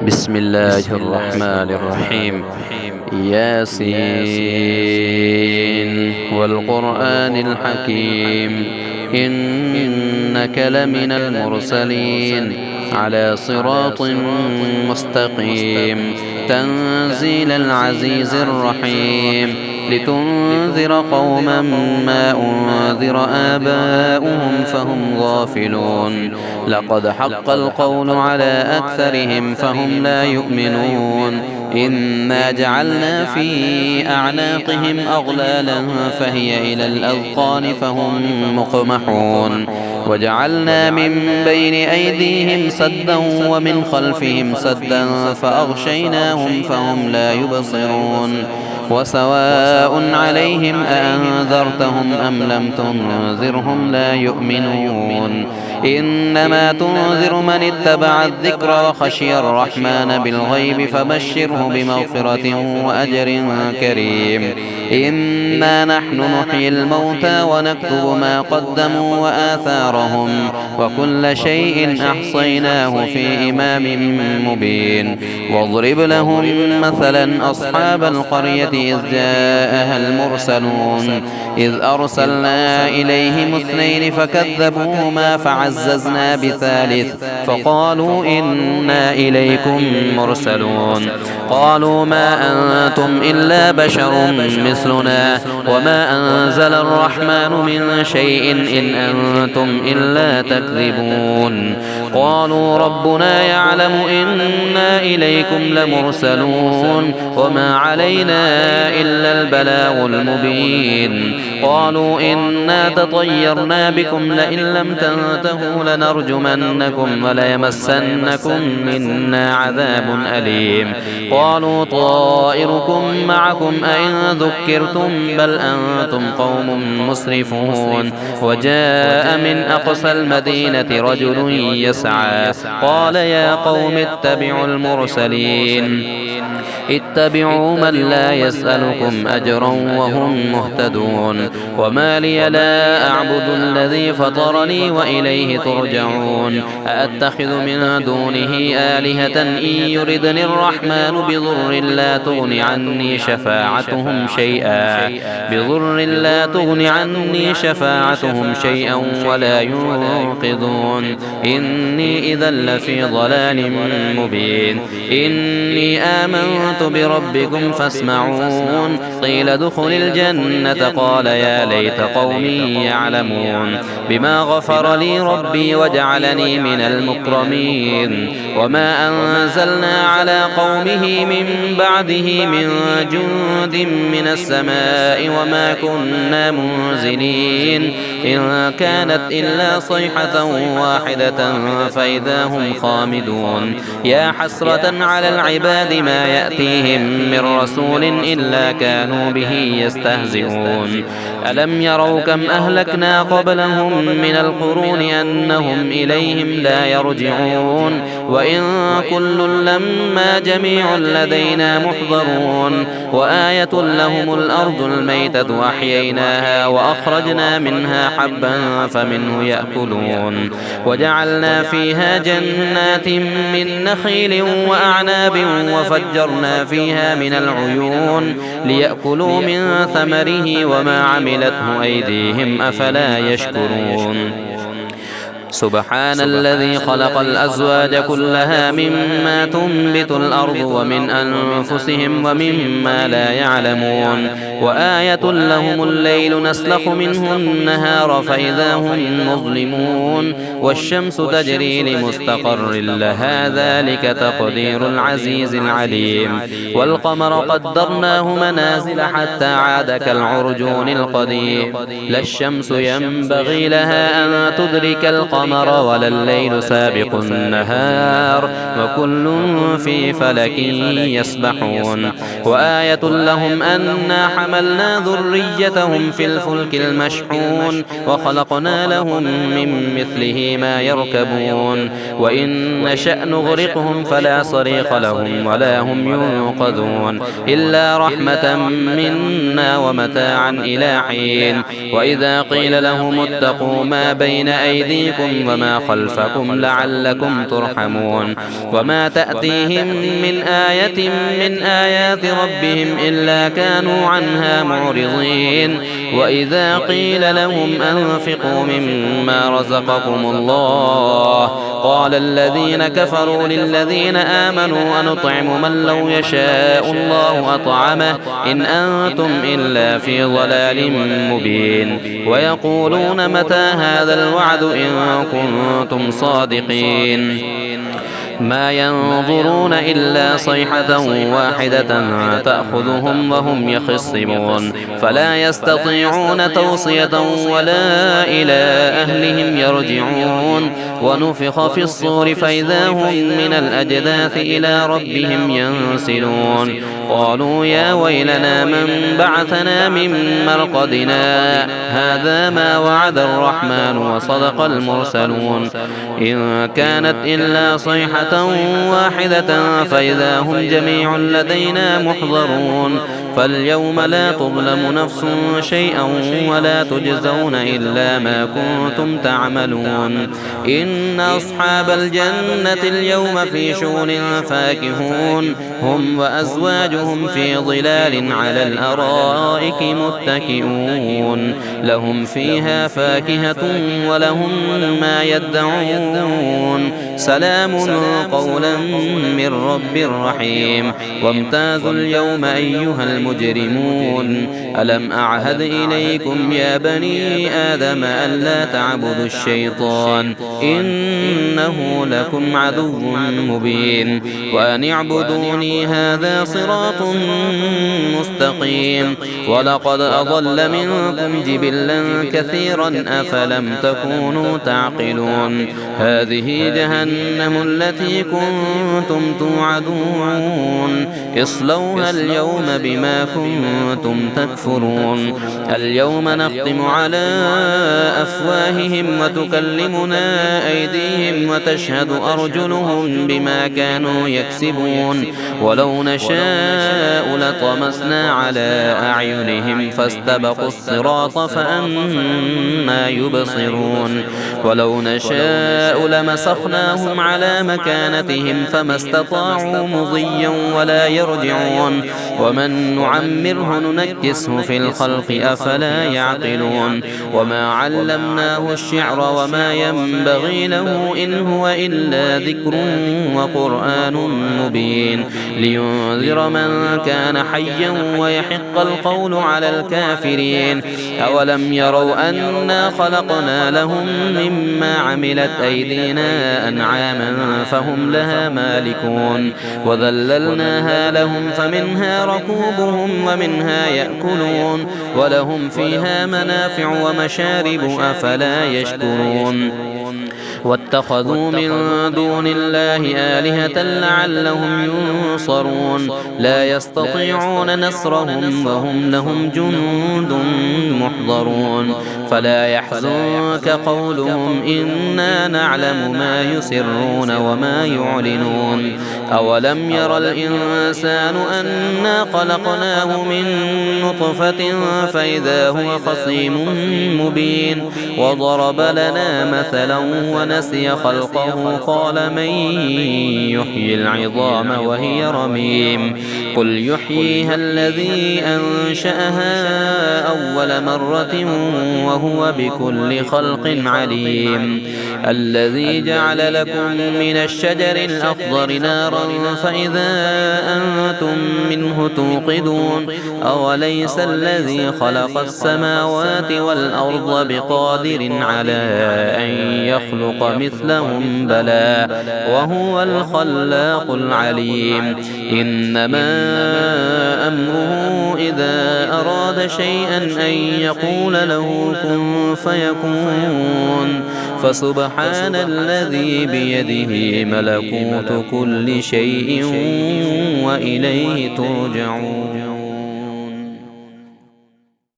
بسم الله الرحمن الرحيم. ياسين والقرآن الحكيم إنك لمن المرسلين على صراط مستقيم تنزيل العزيز الرحيم لتنذر قوما ما أنذر آباؤهم فهم غافلون لقد حق القول على أكثرهم فهم لا يؤمنون إنا جعلنا في أعناقهم أغلالا فهي إلى الأذقان فهم مقمحون وجعلنا من بين أيديهم سدا ومن خلفهم سدا فأغشيناهم فهم لا يبصرون وسواء عليهم أأنذرتهم أم لم تنذرهم لا يؤمنون إنما تنذر من اتبع الذكر وخشي الرحمن بالغيب فبشره بمغفرة وأجر كريم إنا نحن نحيي الموتى ونكتب ما قدموا وآثارهم وكل شيء أحصيناه في إمام مبين واضرب لهم مثلا أصحاب القرية إذ جاءها المرسلون إذ أرسلنا إليهم اثنين فكذبوهما فعززنا بثالث فقالوا إنا إليكم مرسلون قالوا ما أنتم إلا بشر مثلنا وما أنزل الرحمن من شيء إن أنتم إلا تكذبون قالوا ربنا يعلم إنا إليكم لمرسلون وما علينا إلا البلاغ المبين قالوا إنا تطيرنا بكم لئن لم تنتهوا لنرجمنكم وليمسنكم منا عذاب أليم قالوا طائركم معكم أئن ذكرتم بل أنتم قوم مسرفون وجاء من أقصى المدينة رجل يسعى قال يا قوم اتبعوا المرسلين اتبعوا من لا يسألكم أجرا وهم مهتدون وما لي لا أعبد الذي فطرني وإليه ترجعون أأتخذ من دونه آلهة إن يردني الرحمن بضر لا تغن عني شفاعتهم شيئا ولا ينقذون إني إذا لفي ضلال مبين إني آمنت بربكم فاسمعون قيل ادخل الجنة قال يا ليت قومي يعلمون بما غفر لي ربي وجعلني من المكرمين وما أنزلنا على قومه من بعده من جند من السماء وما كنا منزلين إن كانت إلا صيحة واحدة فإذا هم خامدون يا حسرة على العباد ما يأتيهم من رسول إلا كانوا به يستهزئون ألم يروا كم أهلكنا قبلهم من القرون أنهم إليهم لا يرجعون وإن كل لما جميع لدينا محضرون وآية لهم الأرض الميتة أحييناها وأخرجنا منها حبا فمنه يأكلون وجعلنا فيها جنات من نخيل وأعناب وفجرنا فيها من العيون ليأكلوا من ثمره وما عملته أيديهم أفلا يشكرون سبحان الذي خلق الأزواج كلها مما تنبت الأرض ومن أنفسهم ومما لا يعلمون وآية لهم الليل نسلخ منه النهار فإذا هم مظلمون والشمس تجري لمستقر لها ذلك تقدير العزيز العليم والقمر قدرناه منازل حتى عاد كالعرجون القديم لا الشمس ينبغي لها أن تدرك القمر ولا الليل سابق النهار وكل في فلك يسبحون وآية لهم أنا حملنا ذريتهم في الفلك المشحون وخلقنا لهم من مثله ما يركبون وإن نشأ نغرقهم فلا صريخ لهم ولا هم ينقذون إلا رحمة منا ومتاعا إلى حين وإذا قيل لهم اتقوا ما بين أيديكم أيديكم وما خلفكم لعلكم ترحمون وما تأتيهم من آية من آيات ربهم إلا كانوا عنها معرضين وإذا قيل لهم أنفقوا مما رزقكم الله قال الذين كفروا للذين آمنوا أنطعم من لو يشاء الله أطعمه إن أنتم إلا في ضلال مبين ويقولون متى هذا الوعد إن كنتم صادقين ما ينظرون إلا صيحة واحدة تأخذهم وهم يخصمون فلا يستطيعون توصية ولا إلى أهلهم يرجعون ونفخ في الصور فإذا هم من الأجداث إلى ربهم ينسلون قالوا يا ويلنا من بعثنا من مرقدنا هذا ما وعد الرحمن وصدق المرسلون إن كانت إلا صيحة واحدة فإذا هم جميع لدينا محضرون فاليوم لا تظلم نفس شيئا ولا تجزون إلا ما كنتم تعملون إن أصحاب الجنة اليوم في شغل فاكهون هم وأزواجهم في ظلال على الأرائك متكئون لهم فيها فاكهة ولهم ما يدعون سلام قولا من رب رحيم وامتازوا اليوم أيها المجرمون ألم أعهد إليكم يا بني آدم ألا تعبدوا الشيطان إنه لكم عدو مبين وأن اعبدوني هذا صراط مستقيم ولقد أضل منكم جبلا كثيرا أفلم تكونوا تعقلون هذه جهنم التي كنتم توعدون اصلوها اليوم بما كنتم تكفرون اليوم نختم على أفواههم وتكلمنا أيديهم وتشهد أرجلهم بما كانوا يكسبون ولو نشاء لطمسنا على أعينهم فاستبقوا الصراط فأنى يبصرون ولو نشاء لمسخناهم على مكانتهم فما استطاعوا مضيا ولا يرجعون ومن نعمره ننكسه في الخلق أفلا يعقلون وما علمناه الشعر وما ينبغي له إن هو إلا ذكر وقرآن مبين لينذر من كان حيا ويحق القول على الكافرين أولم يروا أنا خلقنا لهم مما عملت أيدينا أنعاما فهم لها مالكون وذللناها لهم فمنها ركوبهم ومنها يأكلون ولهم فيها منافع ومشارب أفلا يشكرون واتخذوا من دون الله آلهة لعلهم ينصرون لا يستطيعون نصرهم وهم لهم جند محضرون فلا يحزنك قولهم إنا نعلم ما يسرون وما يعلنون أولم ير الإنسان أنا خلقناه من نطفة فإذا هو خصيم مبين وضرب لنا مثلا ونسي خلقه قال من يحيي العظام وهي رميم قل يحييها الذي أنشأها أول مرة وهو بكل خلق عليم الذي جعل لكم من الشجر الأخضر نارا فإذا أنتم منه توقدون أوليس الذي خلق السماوات والأرض بقادر على أن يخلق مثلهم بلى وهو الخلاق العليم إنما أمره إذا أراد شيئا أن يقول له كن فيكون فسبحان الذي بيده ملكوت كل شيء وإليه ترجعون.